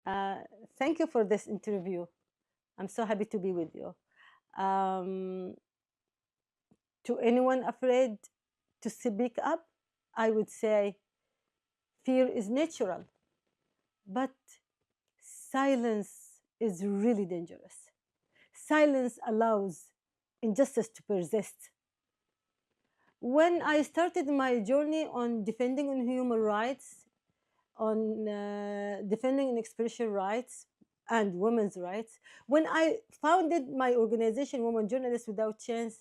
Uh, Thank you for this interview. I'm so happy to be with you. Um, to anyone afraid to speak up, I would say fear is natural, but silence is really dangerous. Silence allows injustice to persist. When I started my journey on defending on human rights, on defending and expression rights and women's rights, when I founded my organization, Women Journalists Without Chains,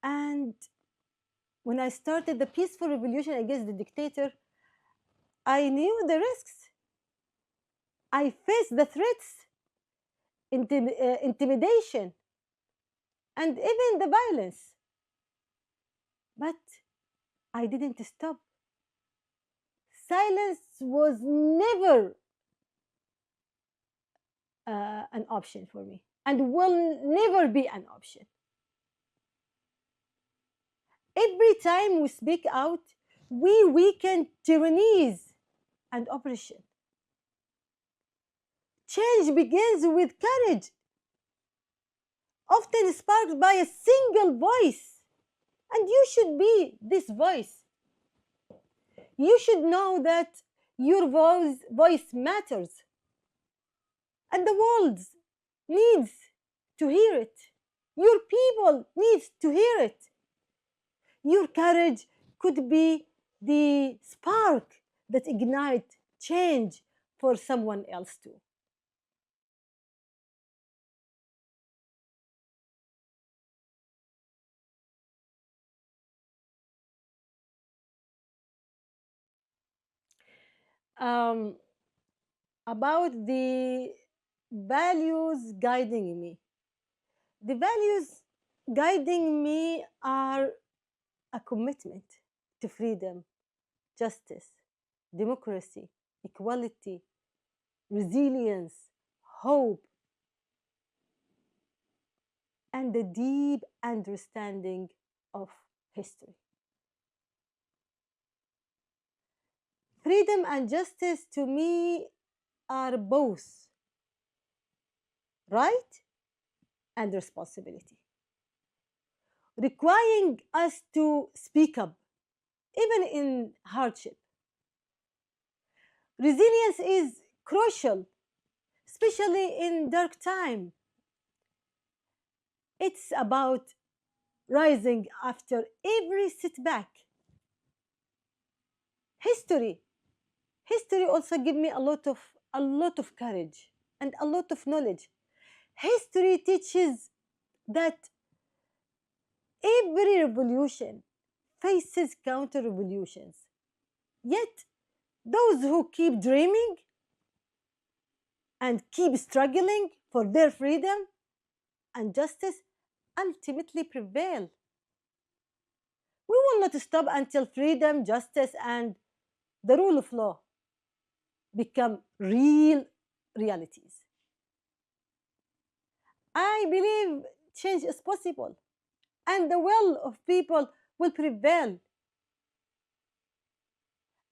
and when I started the peaceful revolution against the dictator, I knew the risks. I faced the threats, intimidation, and even the violence. But I didn't stop. Silence was never an option for me and will never be an option. Every time we speak out, we weaken tyrannies and oppression. Change begins with courage, often sparked by a single voice. And you should be this voice. You should know that your voice matters and the world needs to hear it. Your people needs to hear it. Your courage could be the spark that ignites change for someone else too. Um, about the values guiding me. The values guiding me are a commitment to freedom, justice, democracy, equality, resilience, hope, and a deep understanding of history. Freedom and justice to me are both right and responsibility, requiring us to speak up, even in hardship. Resilience is crucial, especially in dark time. It's about rising after every setback. History. History also give me a lot of courage and a lot of knowledge. History teaches that every revolution faces counter revolutions. Yet those who keep dreaming and keep struggling for their freedom and justice ultimately prevail. We will not stop until freedom, justice, and the rule of law become real realities. I believe change is possible and the will of people will prevail.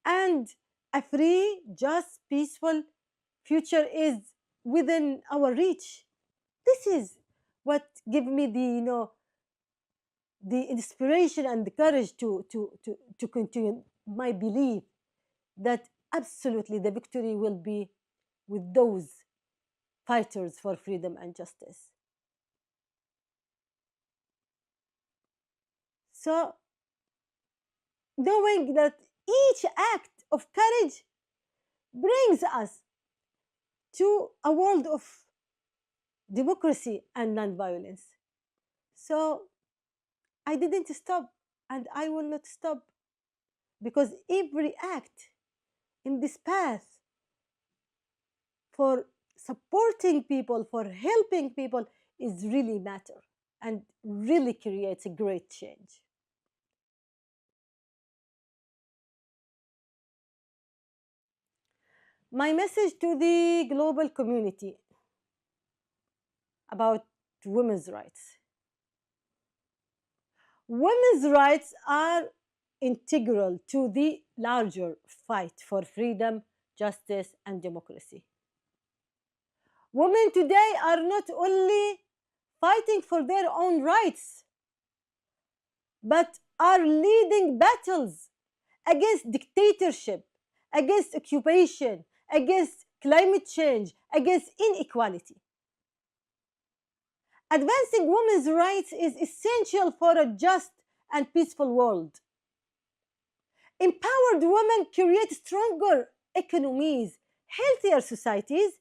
And a free, just, peaceful future is within our reach. This is what give me the inspiration and the courage to continue my belief that absolutely the victory will be with those fighters for freedom and justice. So, knowing that each act of courage brings us to a world of democracy and nonviolence. So, I didn't stop and I will not stop because every act in this path for supporting people, for helping people is really matter and really creates a great change. My message to the global community about women's rights. Women's rights are integral to the larger fight for freedom, justice, and democracy. Women today are not only fighting for their own rights, but are leading battles against dictatorship, against occupation, against climate change, against inequality. Advancing women's rights is essential for a just and peaceful world. Empowered women create stronger economies, healthier societies,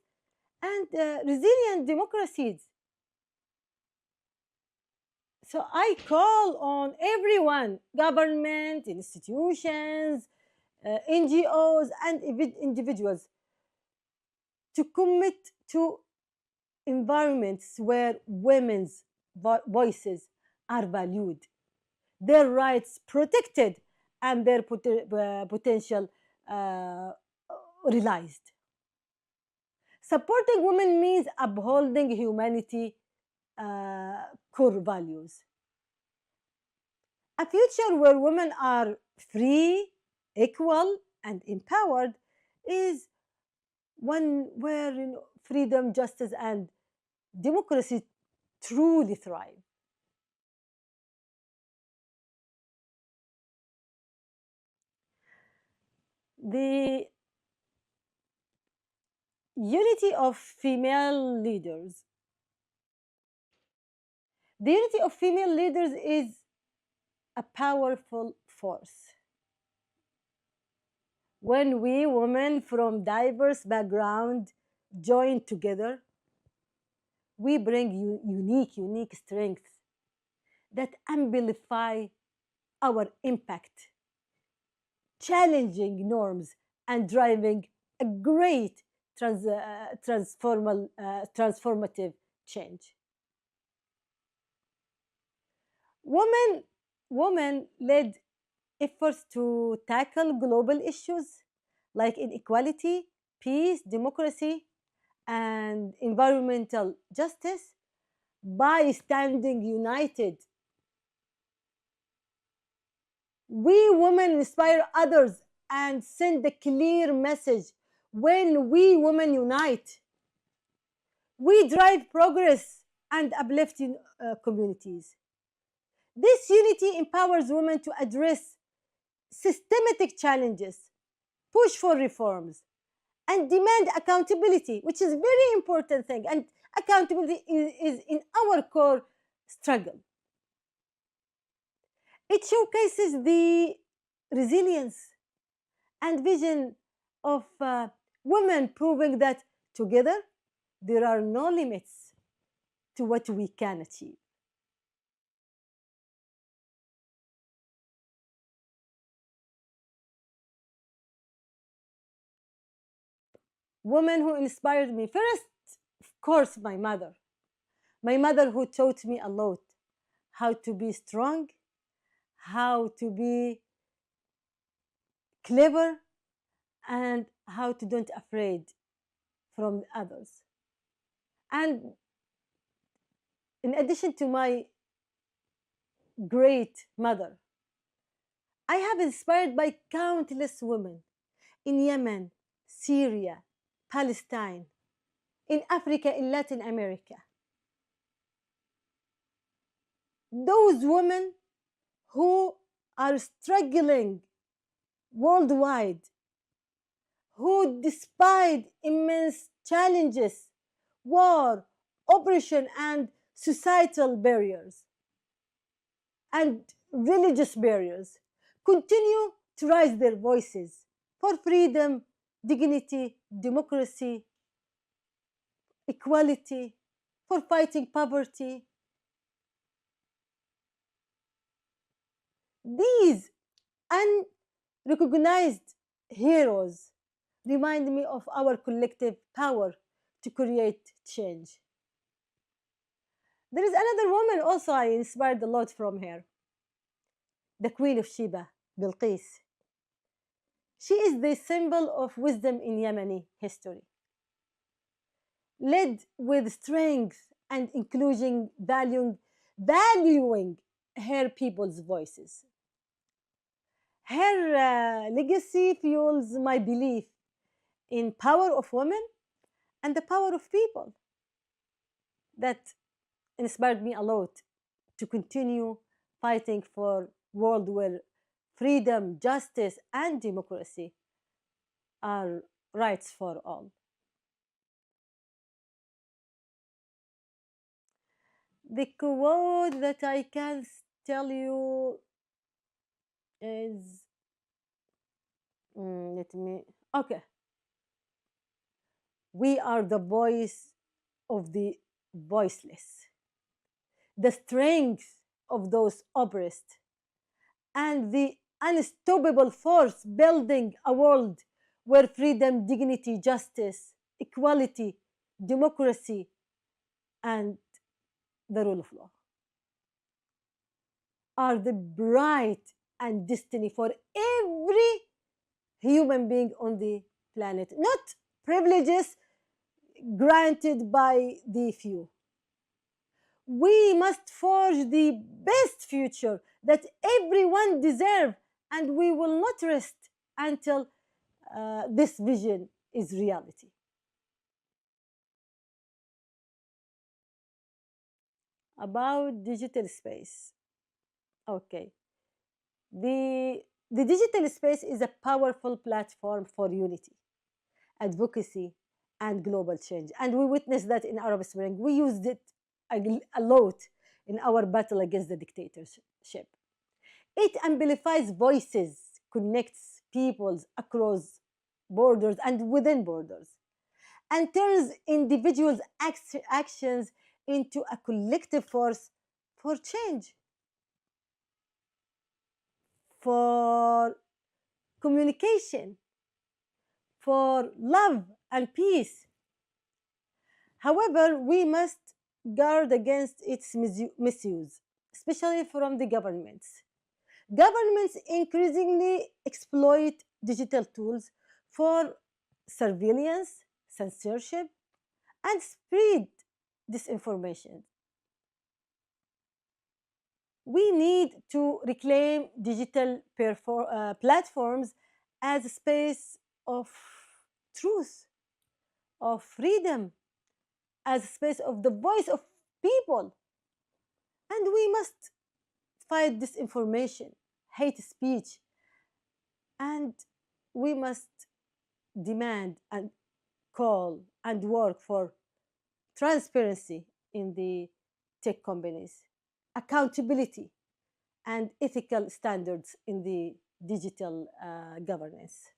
and resilient democracies. So I call on everyone, government, institutions, NGOs, and individuals to commit to environments where women's voices are valued, their rights protected, and their potential uh, realized. Supporting women means upholding humanity core values. A future where women are free, equal, and empowered is one where freedom, justice, and democracy truly thrive. The unity of female leaders. The unity of female leaders is a powerful force. When we women from diverse backgrounds join together, we bring unique strengths that amplify our impact, challenging norms and driving a great transformative change. Women, women-led efforts to tackle global issues like inequality, peace, democracy, and environmental justice by standing united. We women inspire others and send a clear message. When we women unite, we drive progress and uplifting communities. This unity empowers women to address systematic challenges, push for reforms, and demand accountability, which is a very important thing. And accountability is in our core struggle. It showcases the resilience and vision of women, proving that together there are no limits to what we can achieve. Women who inspired me first, of course, my mother who taught me a lot how to be strong, how to be clever, and how to don't afraid from others. And in addition to my great mother, I have inspired by countless women in Yemen, Syria, Palestine, in Africa, in Latin America. Those women who are struggling worldwide, who, despite immense challenges, war, oppression, and societal barriers, and religious barriers, continue to raise their voices for freedom, dignity, democracy, equality, for fighting poverty. These unrecognized heroes remind me of our collective power to create change. There is another woman also I inspired a lot from her, the Queen of Sheba, Bilqis. She is the symbol of wisdom in Yemeni history, led with strength and inclusion, valuing her people's voices. Her legacy fuels my belief in power of women and the power of people that inspired me a lot to continue fighting for a world where freedom, justice, and democracy are rights for all. The quote that I can tell you is let me, okay. We are the voice of the voiceless, the strength of those oppressed, and the unstoppable force building a world where freedom, dignity, justice, equality, democracy, and the rule of law are the bright and destiny for every human being on the planet, not privileges granted by the few. We must forge the best future that everyone deserves, and we will not rest until this vision is reality. About digital space. Okay. The digital space is a powerful platform for unity, advocacy, and global change. And we witnessed that in Arab Spring. We used it a lot in our battle against the dictatorship. It amplifies voices, connects peoples across borders and within borders, and turns individuals' actions into a collective force for change, for communication, for love and peace. However, we must guard against its misuse, especially from the governments. Governments increasingly exploit digital tools for surveillance, censorship, and spread disinformation. We need to reclaim digital platforms as a space of truth, of freedom, as a space of the voice of people. And we must fight disinformation, hate speech, and we must demand and call and work for transparency in the tech companies, accountability, and ethical standards in the digital governance.